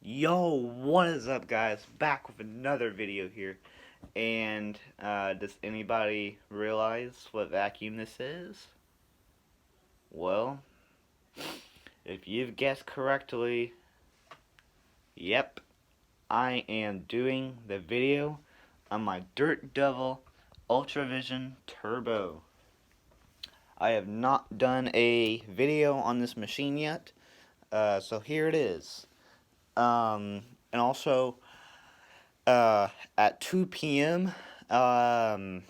Yo, what is up, guys? Back with another video here. And does anybody realize what vacuum this is? Well, if you've guessed correctly, yep, I am doing the video on my Dirt Devil Ultravision Turbo. I have not done a video on this machine yet, so here it is. And also, at 2 p.m., Largemouth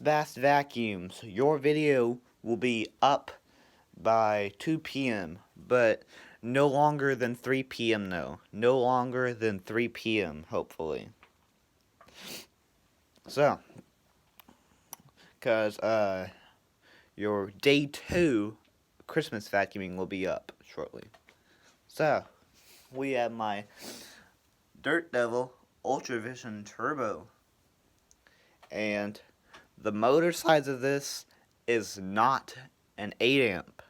Bass Vacuums. Your video will be up by 2 p.m., but no longer than 3 p.m. though. No longer than 3 p.m., hopefully. So, because your day 2 Christmas vacuuming will be up shortly. So, we have my Dirt Devil Ultravision Turbo. And the motor size of this is not an 8 amp.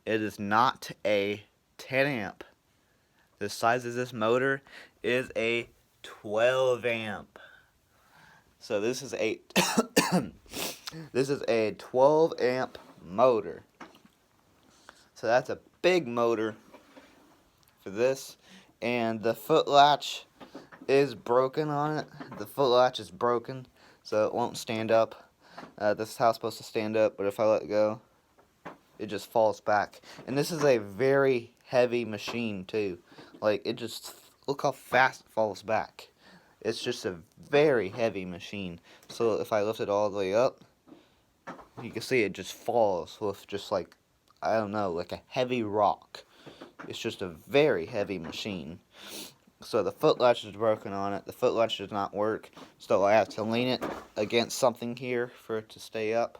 It is not a 10 amp. The size of this motor is a 12 amp. So this is a this is a 12 amp motor. So that's a big motor for this, and the foot latch is broken on it. The foot latch is broken, so it won't stand up. This is how it's supposed to stand up, but if I let it go, it just falls back. And this is a very heavy machine too. Like, it just, look how fast it falls back. It's just a very heavy machine. So if I lift it all the way up, you can see it just falls with just like, I don't know, like a heavy rock. It's just a very heavy machine. So the foot latch is broken on it. The foot latch does not work. So I have to lean it against something here for it to stay up,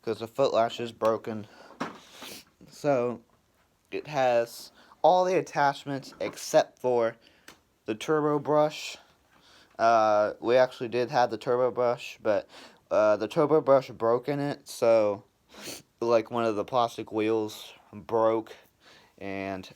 because the foot latch is broken. So it has all the attachments except for the turbo brush. We actually did have the turbo brush, but the turbo brush broke in it, so like one of the plastic wheels broke, and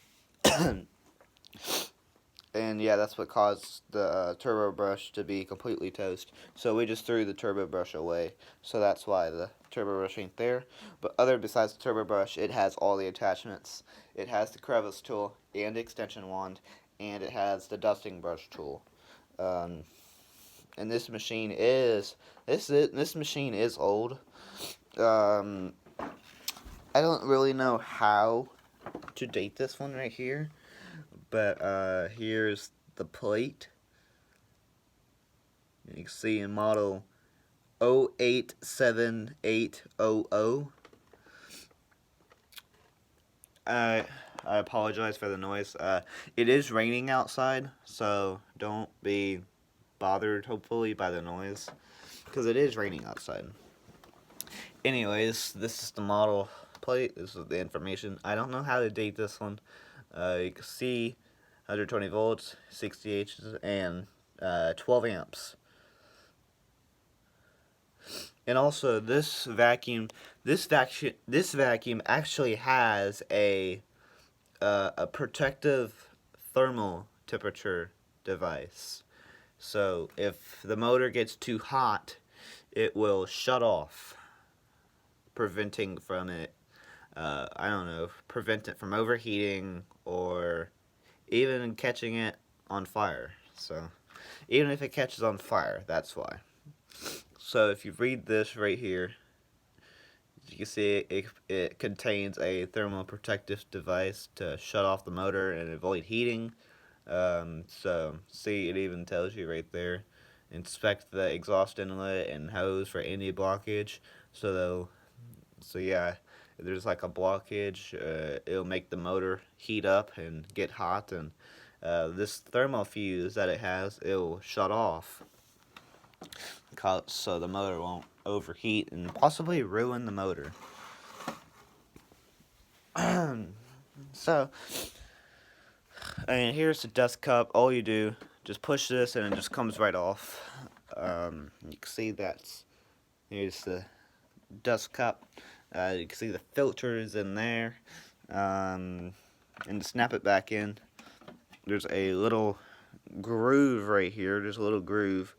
and yeah, that's what caused the turbo brush to be completely toast. So we just threw the turbo brush away. So that's why the turbo brush ain't there. But other besides the turbo brush, it has all the attachments. It has the crevice tool and the extension wand, and it has the dusting brush tool. And this machine is this machine is old. I don't really know how to date this one right here, but here's the plate. You can see in model 087800. I apologize for the noise. It is raining outside, so don't be bothered, hopefully, by the noise, because it is raining outside. Anyways, this is the model plate. This is the information. I don't know how to date this one. You can see 120 volts, 60 H's, and 12 amps. And also, this vacuum actually has a protective thermal temperature device. So if the motor gets too hot, it will shut off, preventing from it. I don't know, prevent it from overheating or even catching it on fire. So even if it catches on fire, that's why. So if you read this right here, you can see it contains a thermal protective device to shut off the motor and avoid heating. So see, it even tells you right there, inspect the exhaust inlet and hose for any blockage. So yeah, if there's like a blockage, it'll make the motor heat up and get hot, and this thermal fuse that it has, it'll shut off, so the motor won't overheat and possibly ruin the motor. So, and here's the dust cup. All you do, just push this and it just comes right off. You can see here's the dust cup. You can see the filters in there. And to snap it back in, there's a little groove right here. There's a little groove,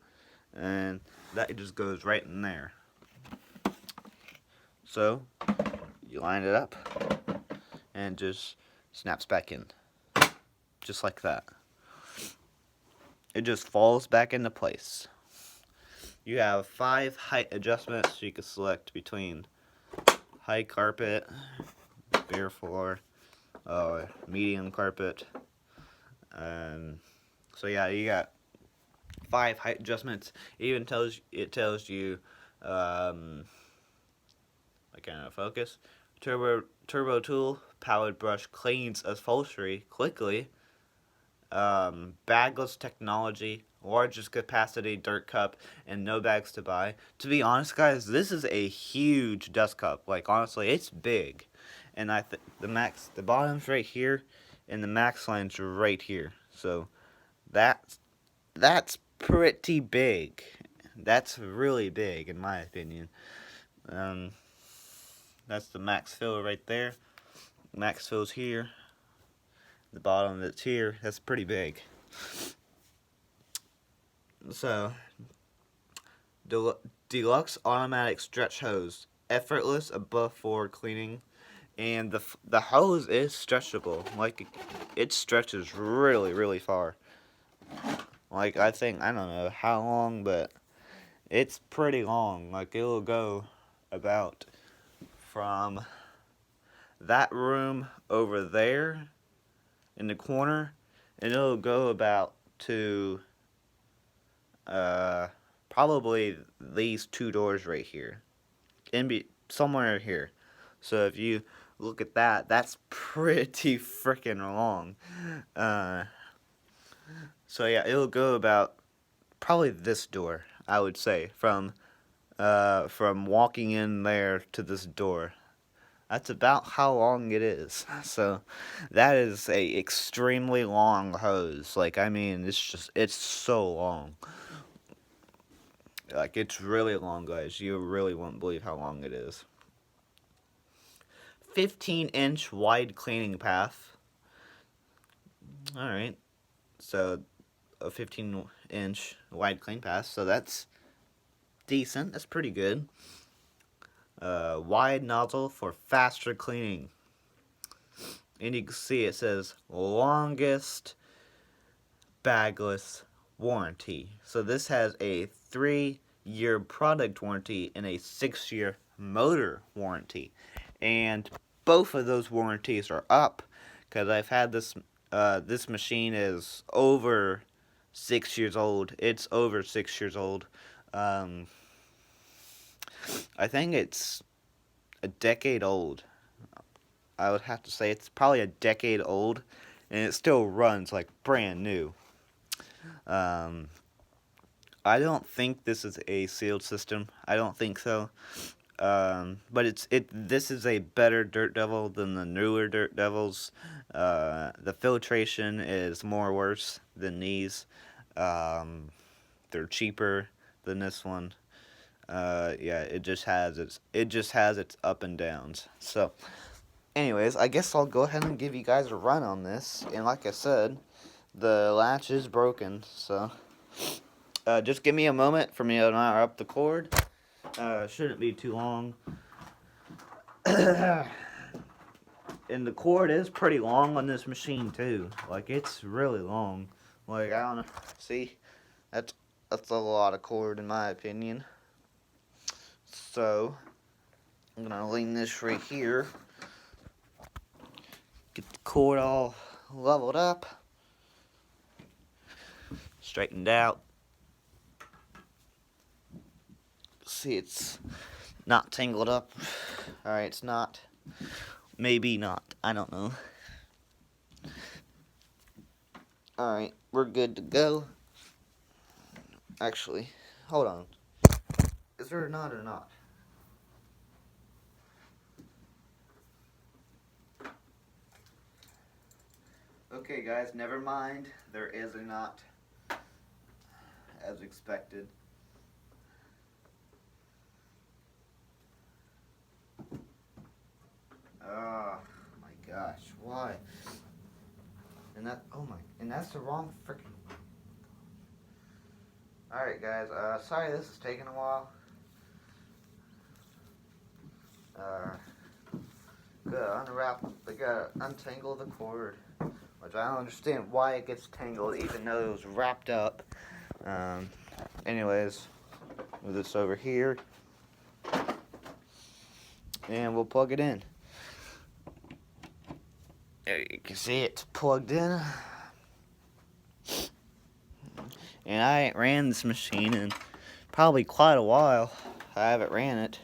and that just goes right in there. So you line it up, and just snaps back in, just like that. It just falls back into place. You have 5 height adjustments you can select between high carpet, bare floor, medium carpet, and so yeah, you got 5 height adjustments. It tells you, I can't focus. Turbo tool, powered brush cleans upholstery quickly. Bagless technology, largest capacity dirt cup, and no bags to buy. To be honest, guys, this is a huge dust cup. Like, honestly, it's big. And the bottom's right here, and the max line's right here. So that's pretty big. That's really big, in my opinion. That's the max fill right there. Max fill's here. The bottom that's here. That's pretty big. So, deluxe automatic stretch hose, effortless above forward cleaning, and the hose is stretchable. Like, it stretches really far. Like, I don't know how long, but it's pretty long. Like, it'll go about from that room over there in the corner, and it'll go about to probably these 2 doors right here, somewhere here. So if you look at that, that's pretty freaking long. So yeah, it'll go about probably this door, I would say, from walking in there to this door. That's about how long it is. So that is a extremely long hose. Like, I mean, it's so long. Like, it's really long, guys. You really won't believe how long it is. 15-inch wide cleaning path. Alright. So, a 15-inch wide clean path. So that's decent. That's pretty good. Wide nozzle for faster cleaning. And you can see it says longest bagless warranty. So this has a 3-year product warranty and a 6-year motor warranty. And both of those warranties are up, because I've had this machine is over 6 years old. It's over 6 years old. I think it's a decade old. I would have to say it's probably a decade old, and it still runs like brand new. I don't think this is a sealed system. I don't think so. But this is a better Dirt Devil than the newer Dirt Devils. The filtration is more worse than these. They're cheaper than this one. Yeah, it just has its up and downs. So, anyways, I guess I'll go ahead and give you guys a run on this. And like I said, the latch is broken, so just give me a moment for me to wire up the cord. Shouldn't be too long. And the cord is pretty long on this machine too. Like, it's really long. Like, I don't know. See, that's a lot of cord in my opinion. So I'm gonna lean this right here. Get the cord all leveled up, straightened out. See, it's not tangled up. Alright, it's not. Maybe not. I don't know. Alright, we're good to go. Actually, hold on. Is there a knot or not? Okay, guys, never mind. There is a knot, as expected. Oh my gosh, why? And that's the wrong freaking. Alright guys, sorry this is taking a while. Gotta untangle the cord, which I don't understand why it gets tangled even though it was wrapped up. Anyways, move this over here, and we'll plug it in. There you can see it's plugged in. And I ain't ran this machine in probably quite a while. I haven't ran it.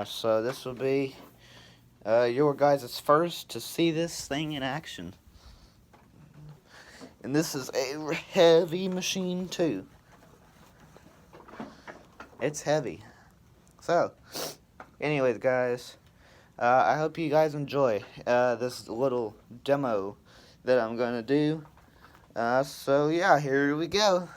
So this will be your guys' first to see this thing in action. And this is a heavy machine too. It's heavy. So, anyways guys, I hope you guys enjoy this little demo that I'm going to do. So yeah, here we go.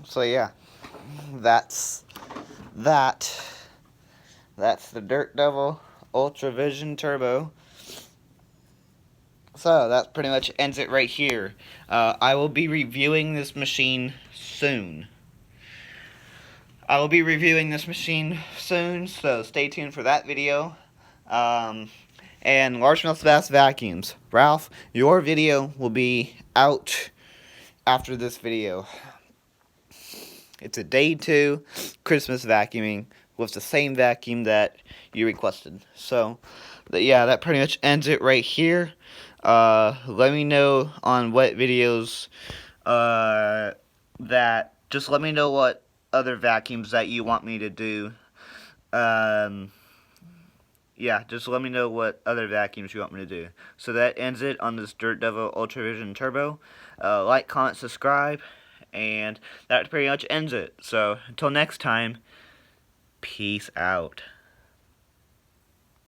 So yeah, that's that. That's the Dirt Devil Ultravision Turbo. So that pretty much ends it right here. I will be reviewing this machine soon. So stay tuned for that video. And Largemouth Bass Vacuums. Ralph, your video will be out after this video. It's a day 2 Christmas vacuuming with the same vacuum that you requested. So, yeah, that pretty much ends it right here. Let me know on what videos just let me know what other vacuums that you want me to do. Yeah, just let me know what other vacuums you want me to do. So that ends it on this Dirt Devil Ultravision Turbo. Like, comment, subscribe, and that pretty much ends it. So, until next time, peace out.